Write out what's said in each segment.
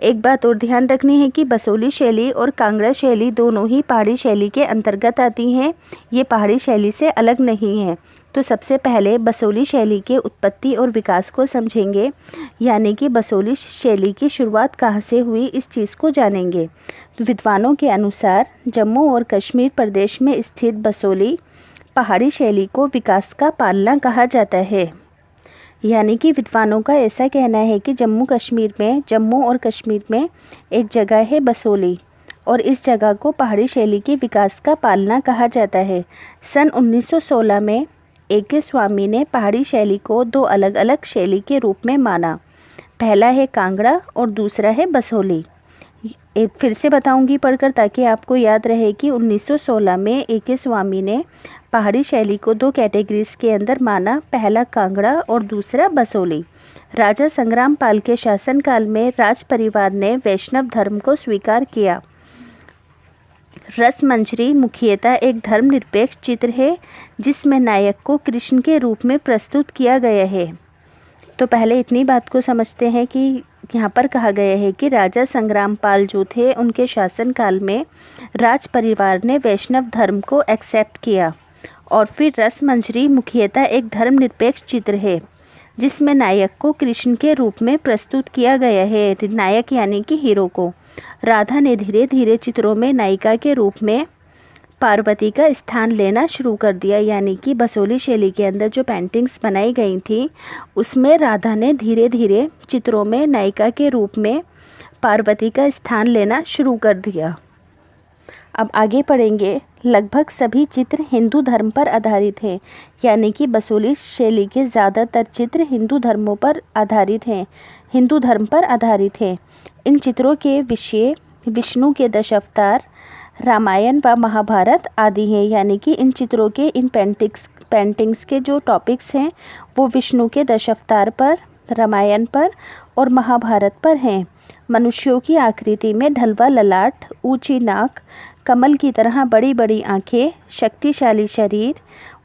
एक बात और ध्यान रखनी है कि बसोली शैली और कांगड़ा शैली दोनों ही पहाड़ी शैली के अंतर्गत आती हैं, ये पहाड़ी शैली से अलग नहीं है। तो सबसे पहले बसोली शैली के उत्पत्ति और विकास को समझेंगे, यानी कि बसोली शैली की शुरुआत कहाँ से हुई इस चीज़ को जानेंगे। तो विद्वानों के अनुसार जम्मू और कश्मीर प्रदेश में स्थित बसोली पहाड़ी शैली को विकास का पालना कहा जाता है। यानी कि विद्वानों का ऐसा कहना है कि जम्मू और कश्मीर में एक जगह है बसोली और इस जगह को पहाड़ी शैली के विकास का पालना कहा जाता है। सन 1916 में A.K. स्वामी ने पहाड़ी शैली को दो अलग अलग शैली के रूप में माना। पहला है कांगड़ा और दूसरा है बसोली। फिर से बताऊंगी पढ़कर ताकि आपको याद रहे कि 1916 में A.K. स्वामी ने पहाड़ी शैली को दो कैटेगरीज के अंदर माना, पहला कांगड़ा और दूसरा बसोली। राजा संग्राम पाल के शासनकाल में राज परिवार ने वैष्णव धर्म को स्वीकार किया। रसमंजरी मुख्यतः एक धर्मनिरपेक्ष चित्र है जिसमें नायक को कृष्ण के रूप में प्रस्तुत किया गया है। तो पहले इतनी बात को समझते हैं कि यहाँ पर कहा गया है कि राजा संग्राम पाल जो थे उनके शासनकाल में राज परिवार ने वैष्णव धर्म को एक्सेप्ट किया। और फिर रसमंजरी मुख्यतः एक धर्मनिरपेक्ष चित्र है जिसमें नायक को कृष्ण के रूप में प्रस्तुत किया गया है, नायक यानी कि हीरो को। राधा ने धीरे धीरे चित्रों में नायिका के रूप में पार्वती का स्थान लेना शुरू कर दिया, यानी कि बसोली शैली के अंदर जो पेंटिंग्स बनाई गई थी उसमें राधा ने धीरे धीरे चित्रों में नायिका के रूप में पार्वती का स्थान लेना शुरू कर दिया। अब आगे पढ़ेंगे। लगभग सभी चित्र हिंदू धर्म पर आधारित हैं, यानी कि बसोली शैली के ज़्यादातर चित्र हिंदू धर्म पर आधारित हैं। इन चित्रों के विषय विष्णु के दशावतार, रामायण व महाभारत आदि हैं, यानी कि इन चित्रों के इन पेंटिंग्स के जो टॉपिक्स हैं वो विष्णु के दशावतार पर, रामायण पर और महाभारत पर हैं। मनुष्यों की आकृति में ढलवा ललाट, ऊंची नाक, कमल की तरह बड़ी बड़ी आँखें, शक्तिशाली शरीर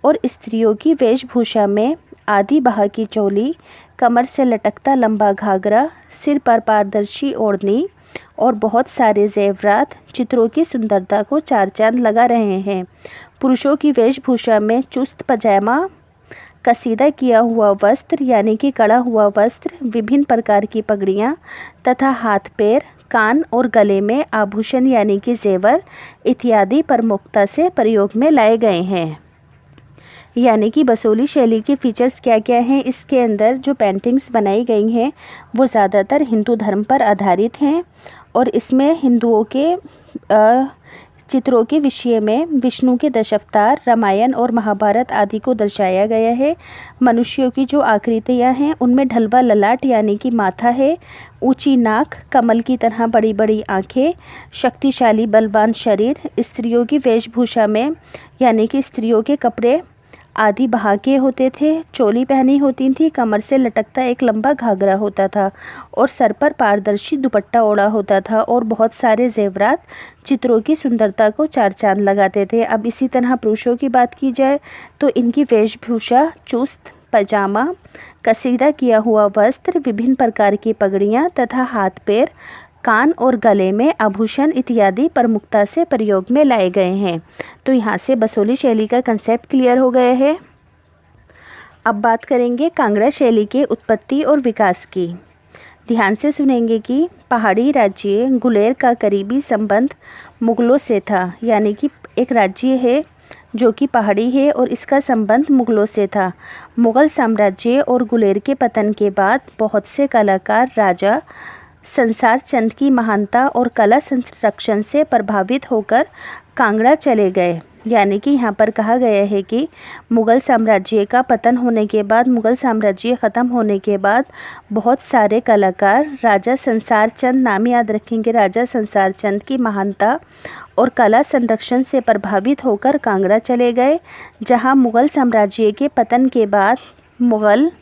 और स्त्रियों की वेशभूषा में आधी बाह की चोली, कमर से लटकता लंबा घाघरा, सिर पर पारदर्शी ओढ़नी और बहुत सारे जेवरात चित्रों की सुंदरता को चार चांद लगा रहे हैं। पुरुषों की वेशभूषा में चुस्त पजामा, कसीदा किया हुआ वस्त्र यानी कि कड़ा हुआ वस्त्र, विभिन्न प्रकार की पगड़ियाँ तथा हाथ पैर, कान और गले में आभूषण यानी कि जेवर इत्यादि प्रमुखता से प्रयोग में लाए गए हैं। यानी कि बसोली शैली के फीचर्स क्या क्या हैं, इसके अंदर जो पेंटिंग्स बनाई गई हैं वो ज़्यादातर हिंदू धर्म पर आधारित हैं और इसमें हिंदुओं के चित्रों के विषय में विष्णु के दशावतार, रामायण और महाभारत आदि को दर्शाया गया है। मनुष्यों की जो आकृतियाँ हैं उनमें ढलवा ललाट यानी कि माथा है, ऊंची नाक, कमल की तरह बड़ी बड़ी आँखें, शक्तिशाली बलवान शरीर। स्त्रियों की वेशभूषा में यानी कि स्त्रियों के कपड़े आधी बाह के होते थे, चोली पहनी होती थी, कमर से लटकता एक लंबा घाघरा होता था और सर पर पारदर्शी दुपट्टा ओढ़ा होता था और बहुत सारे जेवरात चित्रों की सुंदरता को चार चांद लगाते थे। अब इसी तरह पुरुषों की बात की जाए तो इनकी वेशभूषा चुस्त पजामा, कसीदा किया हुआ वस्त्र, विभिन्न प्रकार की पगड़ियाँ तथा हाथ पैर, कान और गले में आभूषण इत्यादि प्रमुखता से प्रयोग में लाए गए हैं। तो यहाँ से बसोली शैली का कंसेप्ट क्लियर हो गया है। अब बात करेंगे कांगड़ा शैली के उत्पत्ति और विकास की। ध्यान से सुनेंगे कि पहाड़ी राज्य गुलेर का करीबी संबंध मुगलों से था, यानी कि एक राज्य है जो कि पहाड़ी है और इसका संबंध मुगलों से था। मुगल साम्राज्य और गुलेर के पतन के बाद बहुत से कलाकार राजा संसार चंद की महानता और कला संरक्षण से प्रभावित होकर कांगड़ा चले गए। यानी कि यहाँ पर कहा गया है कि मुग़ल साम्राज्य का पतन होने के बाद, मुग़ल साम्राज्य ख़त्म होने के बाद बहुत सारे कलाकार राजा संसार चंद, नाम याद रखेंगे, राजा संसार चंद की महानता और कला संरक्षण से प्रभावित होकर कांगड़ा चले गए, जहाँ मुग़ल साम्राज्य के पतन के बाद मुग़ल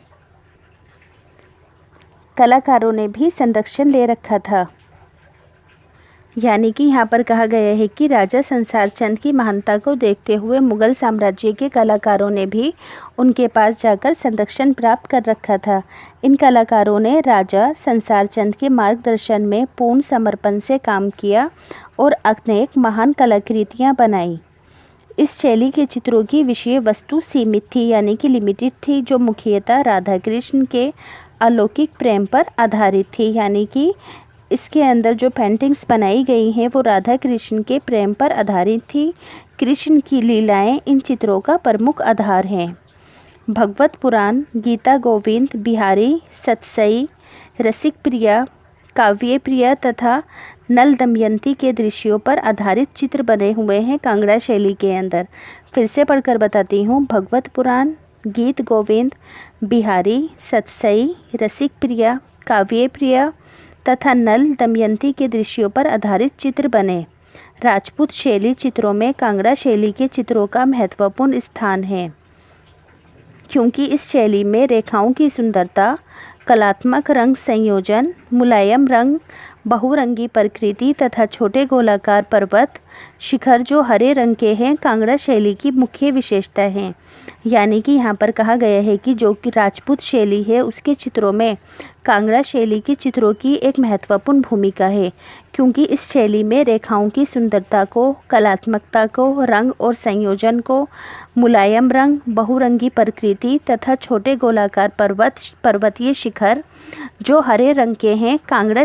कलाकारों ने भी संरक्षण ले रखा था। यानी कि यहाँ पर कहा गया है कि राजा संसार चंद की महानता को देखते हुए मुग़ल साम्राज्य के कलाकारों ने भी उनके पास जाकर संरक्षण प्राप्त कर रखा था। इन कलाकारों ने राजा संसार चंद के मार्गदर्शन में पूर्ण समर्पण से काम किया और अनेक महान कलाकृतियाँ बनाई। इस शैली के चित्रों की विषय वस्तु सीमित थी, यानी कि लिमिटेड थी, जो मुख्यतः राधा कृष्ण के अलौकिक प्रेम पर आधारित थी। यानी कि इसके अंदर जो पेंटिंग्स बनाई गई हैं वो राधा कृष्ण के प्रेम पर आधारित थी। कृष्ण की लीलाएं इन चित्रों का प्रमुख आधार हैं। भगवत पुराण, गीता गोविंद, बिहारी, सतसई, रसिक प्रिया, काव्य प्रिया तथा नल दमयंती के दृश्यों पर आधारित चित्र बने हुए हैं कांगड़ा शैली के अंदर। फिर से पढ़कर बताती हूँ। भगवत पुराण, गीत गोविंद, बिहारी, सतसई, रसिक प्रिया, काव्य प्रिया तथा नल दमयंती के दृश्यों पर आधारित चित्र बने। राजपूत शैली चित्रों में कांगड़ा शैली के चित्रों का महत्वपूर्ण स्थान है, क्योंकि इस शैली में रेखाओं की सुंदरता, कलात्मक रंग संयोजन, मुलायम रंग, बहुरंगी प्रकृति तथा छोटे गोलाकार पर्वत शिखर जो हरे रंग के हैं कांगड़ा शैली की मुख्य विशेषता हैं। यानी कि यहाँ पर कहा गया है कि जो कि राजपूत शैली है उसके चित्रों में कांगड़ा शैली के चित्रों की एक महत्वपूर्ण भूमिका है, क्योंकि इस शैली में रेखाओं की सुंदरता को, कलात्मकता को, रंग और संयोजन को, मुलायम रंग, बहुरंगी प्रकृति तथा छोटे गोलाकार पर्वतीय शिखर जो हरे रंग के हैं कांगड़ा